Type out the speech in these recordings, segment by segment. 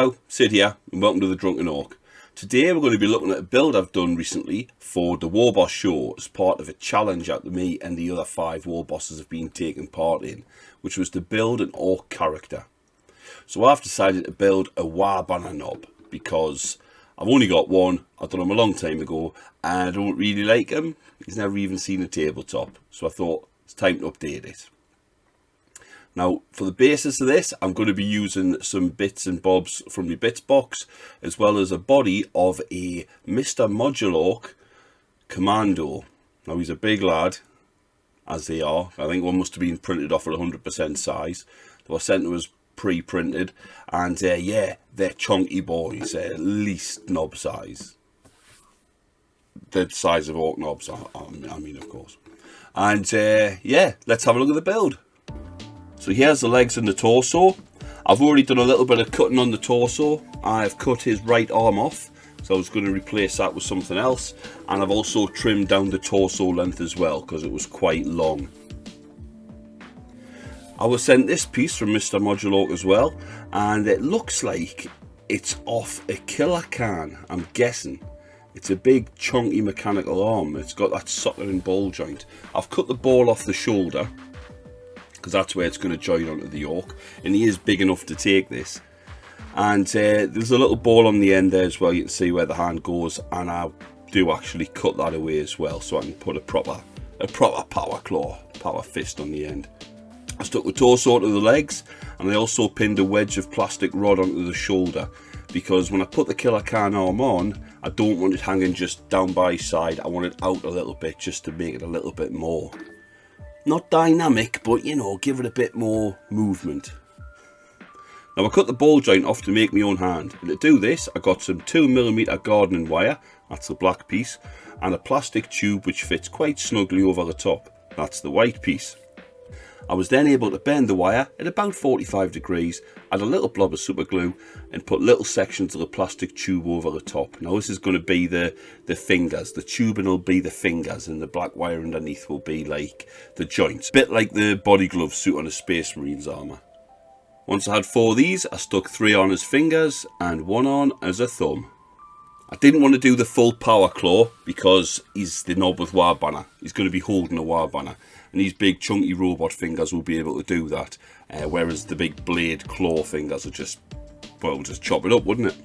Hello, Sid here, and welcome to the Drunken Ork. Today we're going to be looking at a build I've done recently for the Warboss Show as part of a challenge out to me and the other 5 Warbosses have been taking part in, which was to build an Ork character. So I've decided to build a Waaagh banner knob because I've only got one, I've done him a long time ago, and I don't really like him. He's never even seen a tabletop, so I thought it's time to update it. Now, for the basis of this, I'm going to be using some bits and bobs from the bits box, as well as a body of a Mr Modulork commando. Now, he's a big lad, as they are. I think one must have been printed off at 100% size. They were sent to us pre-printed, and yeah, they're chunky boys, at least knob size. The size of Ork knobs, I mean, of course. And yeah, let's have a look at the build. So here's the legs and the torso. I've already done a little bit of cutting on the torso. I've cut his right arm off, so I was going to replace that with something else. And I've also trimmed down the torso length as well, because it was quite long. I was sent this piece from Mr Modulork as well, and it looks like it's off a killer can, I'm guessing. It's a big chunky mechanical arm. It's got that soldering ball joint. I've cut the ball off the shoulder, because that's where it's going to join onto the Ork, and he is big enough to take this. And there's a little ball on the end there as well. You can see where the hand goes, and I do actually cut that away as well, so I can put a proper power claw, power fist on the end. I stuck the torso to the legs, and I also pinned a wedge of plastic rod onto the shoulder, because when I put the killer can arm on, I don't want it hanging just down by his side. I want it out a little bit, just to make it a little bit more, not dynamic, but you know, give it a bit more movement. Now I cut the ball joint off to make my own hand, and to do this I got some 2mm gardening wire, that's the black piece, and a plastic tube which fits quite snugly over the top, that's the white piece. I was then able to bend the wire at about 45 degrees, add a little blob of super glue, and put little sections of the plastic tube over the top. Now this is going to be the fingers. The tubing will be the fingers, and the black wire underneath will be like the joints. A bit like the body glove suit on a Space Marine's armour. Once I had 4 of these, I stuck 3 on as fingers and 1 on as a thumb. I didn't want to do the full power claw because he's the knob with Waaagh banner. He's going to be holding a Waaagh banner, and these big chunky robot fingers will be able to do that, whereas the big blade claw fingers are just, well, just chop it up, wouldn't it?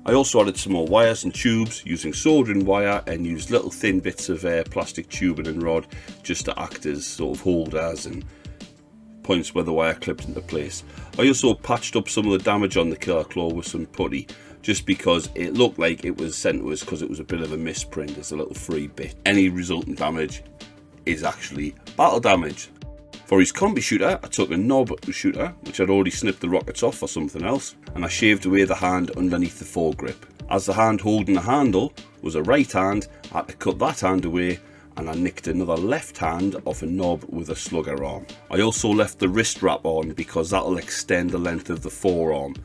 I also added some more wires and tubes using soldering wire, and used little thin bits of plastic tubing and rod just to act as sort of holders and points where the wire clipped into place. I also patched up some of the damage on the killer claw with some putty, just because it looked like it was sent to us because it was a bit of a misprint as a little free bit. Any resultant damage is actually battle damage. For his combi shooter, I took a knob shooter, which I'd already snipped the rockets off for something else, and I shaved away the hand underneath the foregrip. As the hand holding the handle was a right hand, I had to cut that hand away, and I nicked another left hand off a knob with a slugger arm. I also left the wrist wrap on because that'll extend the length of the forearm,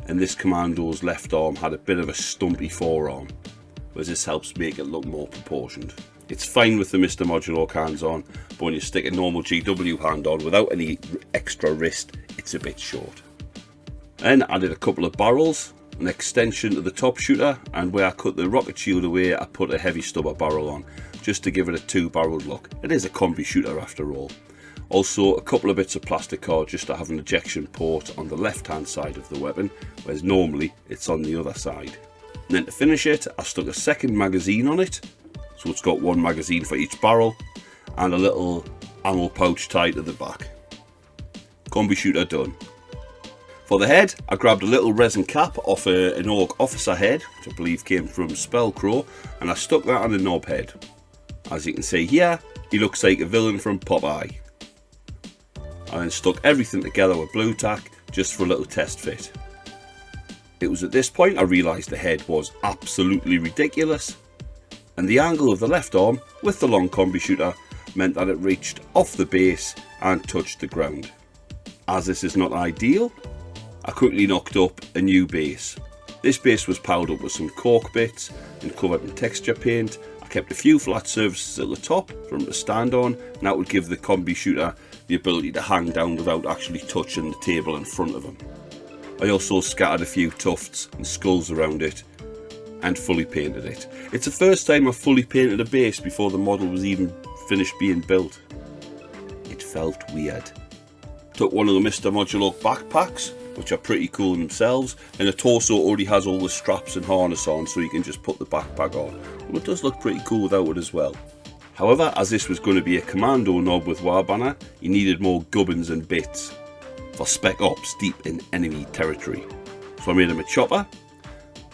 and this commando's left arm had a bit of a stumpy forearm, whereas this helps make it look more proportioned. It's fine with the Mr Modulork hands on, but when you stick a normal GW hand on without any extra wrist, it's a bit short. Then I added a couple of barrels, an extension to the top shooter, and where I cut the rocket shield away, I put a heavy stubber barrel on, just to give it a 2-barreled look. It is a combi shooter after all. Also, a couple of bits of plastic card just to have an ejection port on the left hand side of the weapon, whereas normally it's on the other side. And then to finish it, I stuck a second magazine on it, so it's got 1 magazine for each barrel, and a little ammo pouch tied to the back. Combi shooter done. For the head, I grabbed a little resin cap off an Ork officer head, which I believe came from Spellcrow, and I stuck that on a knob head. As you can see here, he looks like a villain from Popeye. I then stuck everything together with blue tack just for a little test fit. It was at this point I realised the head was absolutely ridiculous, and the angle of the left arm with the long combi shooter meant that it reached off the base and touched the ground. As this is not ideal, I quickly knocked up a new base. This base was powered up with some cork bits and covered in texture paint. I kept a few flat surfaces at the top for him to stand on, and that would give the combi shooter the ability to hang down without actually touching the table in front of him. I also scattered a few tufts and skulls around it and fully painted it. It's the first time I've fully painted a base before the model was even finished being built. It felt weird. Took one of the Mr Modulork backpacks, which are pretty cool themselves, and the torso already has all the straps and harness on, so you can just put the backpack on. Well, it does look pretty cool without it as well. However, as this was going to be a commando nob with Waaagh banner, you needed more gubbins and bits for spec ops deep in enemy territory. So I made him a chopper,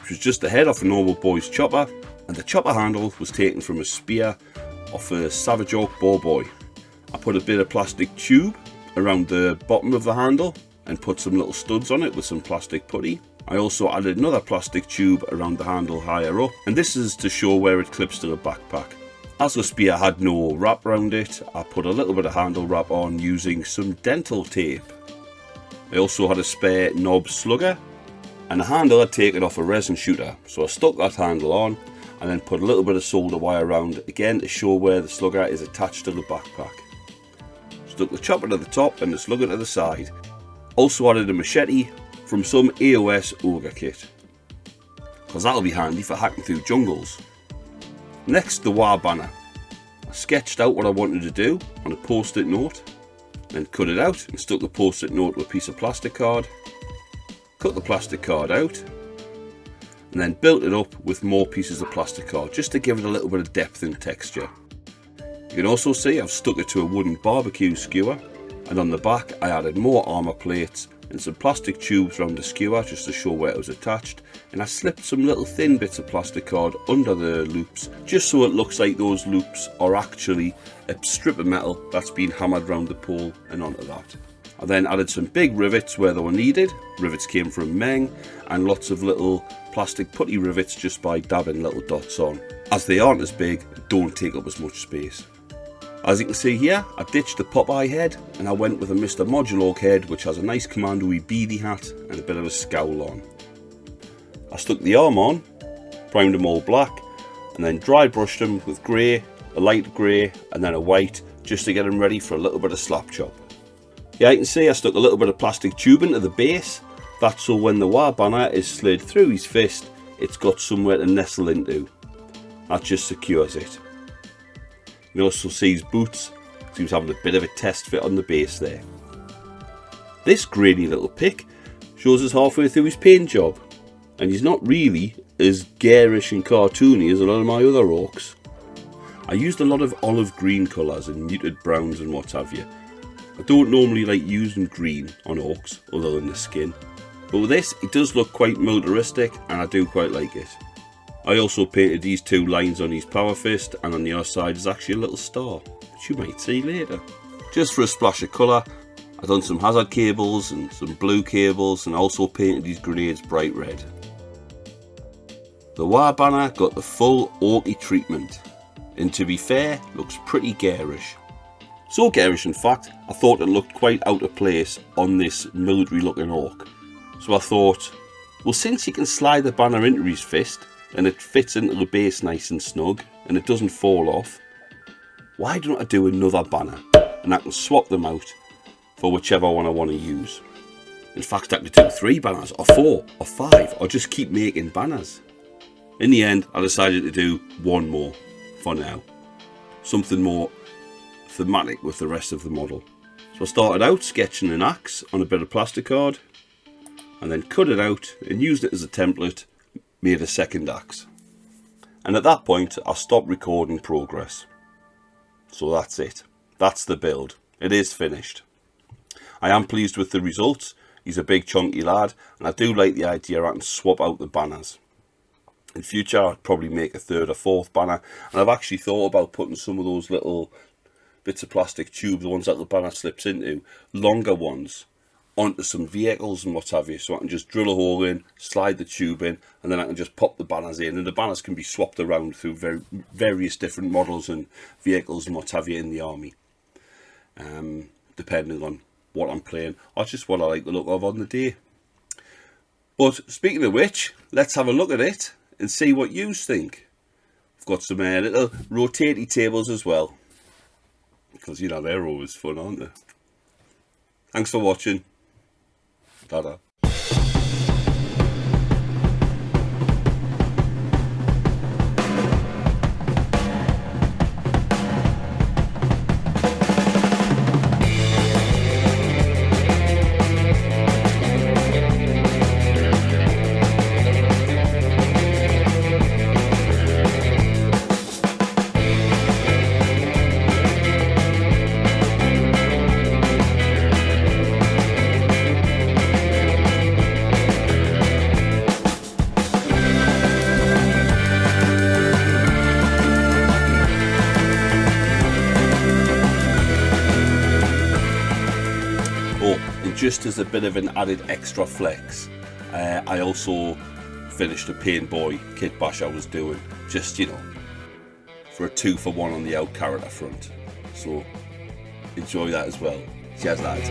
which was just the head off a normal boy's chopper, and the chopper handle was taken from a spear off a Savage Ork boar boy. I put a bit of plastic tube around the bottom of the handle and put some little studs on it with some plastic putty. I also added another plastic tube around the handle higher up, and this is to show where it clips to the backpack. As the spear had no wrap around it, I put a little bit of handle wrap on using some dental tape. I also had a spare NOB slugger, and the handle I'd taken off a resin shooter, so I stuck that handle on and then put a little bit of solder wire around again to show where the slugger is attached to the backpack. Stuck the chopper to the top and the slugger to the side. Also added a machete from some AOS ogre kit, because that'll be handy for hacking through jungles. Next, the Waaagh banner. I sketched out what I wanted to do on a post-it note, then cut it out and stuck the post-it note to a piece of plastic card, cut the plastic card out, and then built it up with more pieces of plastic card just to give it a little bit of depth and texture. You can also see I've stuck it to a wooden barbecue skewer, and on the back I added more armour plates and some plastic tubes around the skewer just to show where it was attached, and I slipped some little thin bits of plastic card under the loops just so it looks like those loops are actually a strip of metal that's been hammered around the pole and onto that. I then added some big rivets where they were needed. Rivets came from Meng, and lots of little plastic putty rivets just by dabbing little dots on. As they aren't as big, don't take up as much space. As you can see here, I ditched the Popeye head and I went with a Mr Modulork head, which has a nice commando-y beady hat and a bit of a scowl on. I stuck the arm on, primed them all black, and then dry brushed them with grey, a light grey and then a white, just to get them ready for a little bit of slap chop. Yeah, you can see I stuck a little bit of plastic tubing to the base. That's so when the Waaagh banner is slid through his fist, it's got somewhere to nestle into. That just secures it. You can also see his boots, so he was having a bit of a test fit on the base there. This grainy little pic shows us halfway through his paint job, and he's not really as garish and cartoony as a lot of my other orcs. I used a lot of olive green colours and muted browns and what have you. I don't normally like using green on orcs other than the skin, but with this it does look quite militaristic and I do quite like it. I also painted these two lines on his power fist, and on the other side is actually a little star, which you might see later. Just for a splash of colour, I've done some hazard cables and some blue cables, and also painted these grenades bright red. The Waaagh banner got the full orky treatment, and to be fair, looks pretty garish. So garish in fact, I thought it looked quite out of place on this military looking orc. So I thought, well, since you can slide the banner into his fist, and it fits into the base nice and snug, and it doesn't fall off, why don't I do another banner, and I can swap them out for whichever one I want to use. In fact, I could do 3 banners, or 4, or 5, or just keep making banners. In the end, I decided to do one more, for now. Something more thematic with the rest of the model. So I started out sketching an axe on a bit of plastic card, and then cut it out and used it as a template, made a second axe. And at that point I stopped recording progress. So that's it. That's the build. It is finished. I am pleased with the results. He's a big chunky lad, and I do like the idea I can swap out the banners. In future I'd probably make a 3rd or 4th banner, and I've actually thought about putting some of those little bits of plastic tube, the ones that the banner slips into, longer ones, onto some vehicles and what have you, so I can just drill a hole in, slide the tube in, and then I can just pop the banners in, and the banners can be swapped around through various different models and vehicles and what have you in the army, depending on what I'm playing or just what I like the look of on the day. But speaking of which, let's have a look at it and see what you think. I've got some little rotating tables as well, because you know they're always fun, aren't they? Thanks for watching. Ta-da. just as a bit of an added extra flex, I also finished a Pain Boy kit bash I was doing, just, you know, for a 2-for-1 on the out character front. So enjoy that as well. Cheers, lads.